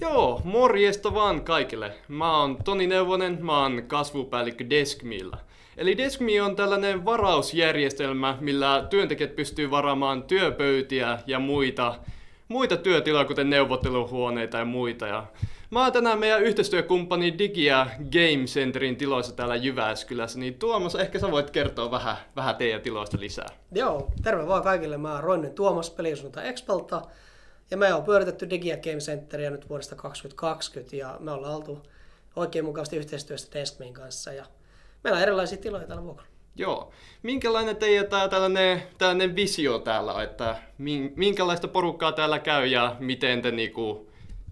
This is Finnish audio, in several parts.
Joo, morjesta vaan kaikille. Mä oon Toni Neuvonen, mä oon kasvupäällikkö Deskmillä. Eli Deskme on tällainen varausjärjestelmä, millä työntekijät pystyy varaamaan työpöytiä ja muita työtiloja, kuten neuvotteluhuoneita ja muita. Ja mä oon tänään meidän yhteistyökumppani Digi- ja Game Centerin tiloissa täällä Jyväskylässä, niin Tuomas, ehkä sä voit kertoa vähän teidän tiloista lisää. Joo, terve vaan kaikille. Mä oon Roinen Tuomas Pelisuunta Expalta. Ja me on pyöritetty Digi- ja Game Centeria nyt vuodesta 2020 ja me ollaan oltu oikein mukavasti yhteistyössä Deskmen kanssa ja meillä on erilaisia tiloja täällä vuokralla. Joo. Minkälainen teidän tällainen visio täällä on, että minkälaista porukkaa täällä käy ja miten te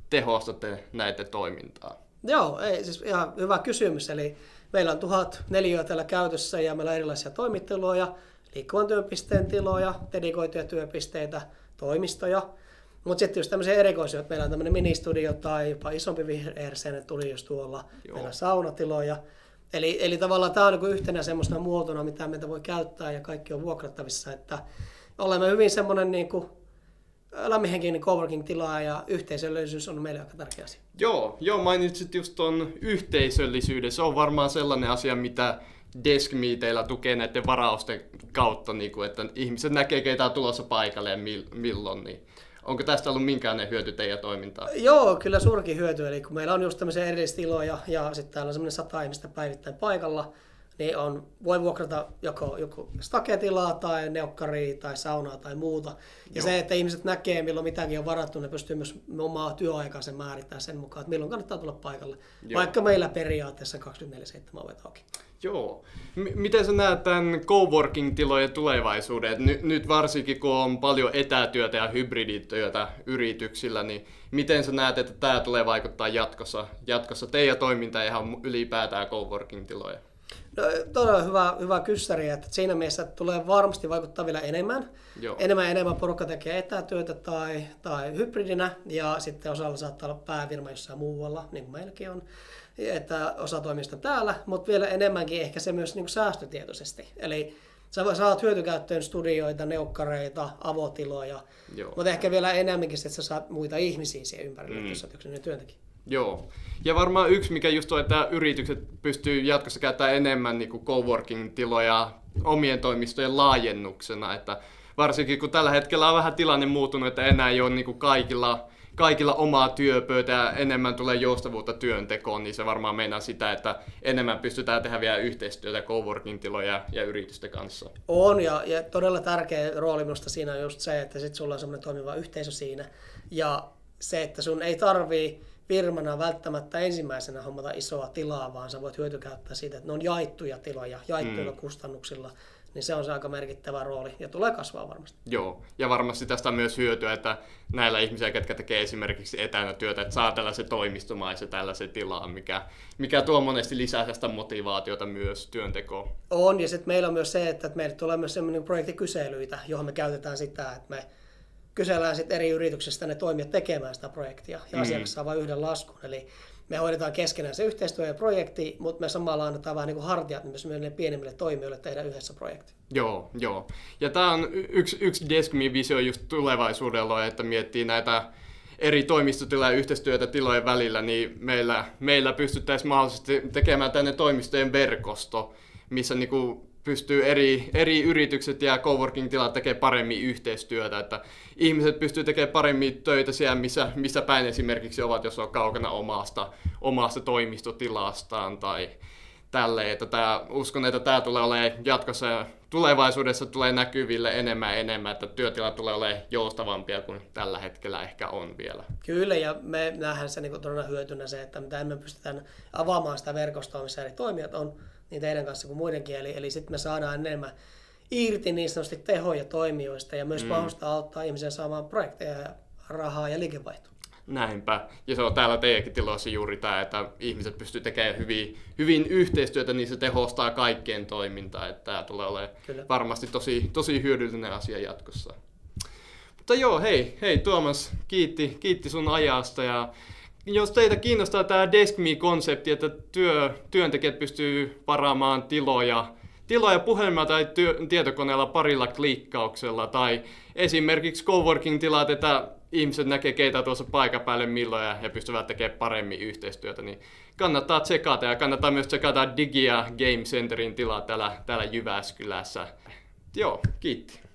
tehostatte näitä toimintaa? Joo, siis ihan hyvä kysymys. Eli meillä on 1000 neliötä täällä käytössä ja meillä on erilaisia toimitiloja, liikkuvan työpisteen tiloja, dedikoituja työpisteitä, toimistoja. Mutta sitten just tämmöisiä erikoisia, että meillä on tämmöinen ministudio tai jopa isompi viherseinen tuli just tuolla. Joo. Meillä on saunatiloja. Eli tavallaan tämä on niin yhtenä semmoisena muotona, mitä meitä voi käyttää ja kaikki on vuokrattavissa. Että olemme hyvin semmoinen niin lämminhenkinen coworking-tila ja yhteisöllisyys on meille aika tärkeä asia. Joo, mainitsit just tuon yhteisöllisyyden. Se on varmaan sellainen asia, mitä Deskme teillä tukee näiden varausten kautta, että ihmiset näkee, keitä on tulossa paikalle ja milloin. Niin. Onko tästä ollut minkäänlainen hyöty teidän toimintaan? Joo, kyllä suurkin hyöty. Eli kun meillä on just tämmöisiä erillistiloja ja sitten täällä on semmoinen 100 ihmistä päivittäin paikalla, niin voi vuokrata joko staketilaa tai neukkaria tai saunaa tai muuta. Ja joo. Se, että ihmiset näkee, milloin mitäkin on varattu, ne pystyy myös omaa työaikaansa määrittämään sen mukaan, että milloin kannattaa tulla paikalle. Joo. Vaikka meillä periaatteessa 24/7 ovet auki. Joo. Miten sä näet tämän coworking-tilojen tulevaisuuden? Nyt varsinkin, kun on paljon etätyötä ja hybridityötä yrityksillä, niin miten sä näet, että tämä tulee vaikuttaa jatkossa teidän toimintaan ja ihan ylipäätään coworking-tiloja? No, todella hyvä kyssäri, että siinä mielessä tulee varmasti vaikuttaa vielä enemmän. Joo. Enemmän porukka tekee etätyötä tai hybridinä ja sitten osalla saattaa olla pääfirma jossain muualla, niin kuin meilläkin on. Että osa toimista täällä, mutta vielä enemmänkin ehkä se myös niin kuin säästötietoisesti. Eli sä saat hyötykäyttöön studioita, neukkareita, avotiloja, mutta ehkä vielä enemmänkin, että sä saat muita ihmisiä siihen ympärille, jos sä oot yksinäinen työntekijä. Joo. Ja varmaan yksi, mikä just on, että yritykset pystyy jatkossa käyttämään enemmän niin kuin coworking-tiloja omien toimistojen laajennuksena. Että varsinkin kun tällä hetkellä on vähän tilanne muuttunut, että enää ei ole niin kuin kaikilla omaa työpöytää ja enemmän tulee joustavuutta työntekoon, niin se varmaan meinaa sitä, että enemmän pystytään tehdä vielä yhteistyötä coworking-tiloja ja yritysten kanssa. On, ja todella tärkeä rooli minusta siinä on just se, että sit sulla on semmoinen toimiva yhteisö siinä, ja se, että sun ei tarvii firmana välttämättä ensimmäisenä hommata isoa tilaa, vaan sä voit hyötykäyttää siitä, että ne on jaettuja tiloja, jaettuilla kustannuksilla, niin se on se aika merkittävä rooli ja tulee kasvaa varmasti. Joo, ja varmasti tästä on myös hyötyä, että näillä ihmisillä, ketkä tekee esimerkiksi etänä työtä, että saa tällaisen toimistomaisen tällaisen tilaan, mikä tuo monesti lisää sitä motivaatiota myös työntekoon. On, ja sitten meillä on myös se, että meille tulee myös sellainen projektikyselyitä, johon me käytetään sitä, että me kysellään sitten eri yrityksistä ne toimijat tekemään sitä projektia, ja asiakas saa vain yhden laskun. Eli me hoidetaan keskenään se yhteistyö ja projekti, mutta me samalla annetaan vähän niin kuin hartiat myös meille pienemmille toimijoille tehdä yhdessä projekti. Joo. Ja tämä on yksi Deskmen visio just tulevaisuudella, että miettii näitä eri toimistotiloja ja yhteistyötä tilojen välillä, niin meillä pystyttäisiin mahdollisesti tekemään tänne toimistojen verkosto, missä niinku pystyy eri yritykset ja coworking-tilat tekemään paremmin yhteistyötä, että ihmiset pystyy tekemään paremmin töitä siellä, missä päin esimerkiksi ovat, jos on kaukana omasta toimistotilastaan tai tälleen. Että uskon, että tämä tulee olemaan jatkossa ja tulevaisuudessa tulee näkyville enemmän, että työtilat tulee olemaan joustavampia kuin tällä hetkellä ehkä on vielä. Kyllä, ja me nähdään se niin todella hyötynä se, että mitä me pystytään avaamaan sitä verkostoa, missä eri toimijat on, niin teidän kanssa kuin muidenkin, eli sitten me saadaan enemmän irti niin sanotusti tehoja toimijoista ja myös mahdollista auttaa ihmisiä saamaan projekteja ja rahaa ja liikevaihtoa. Näinpä. Ja se on täällä teidänkin tiloissa juuri tämä, että ihmiset pystyy tekemään hyvin yhteistyötä, niin se tehostaa kaikkien toimintaa. Että tämä tulee olemaan varmasti tosi hyödyllinen asia jatkossa. Mutta joo, hei Tuomas, kiitti sun ajasta. Ja jos teitä kiinnostaa tämä Deskme-konsepti, että työntekijät pystyy varaamaan tiloja puhelimella tai tietokoneella parilla klikkauksella, tai esimerkiksi coworking-tilat, että ihmiset näkee keitä tuossa paikan päälle milloin ja pystyvät tekemään paremmin yhteistyötä, niin kannattaa tsekata ja kannattaa myös tsekata Digi- ja Game Centerin tilaa täällä Jyväskylässä. Joo, kiitti.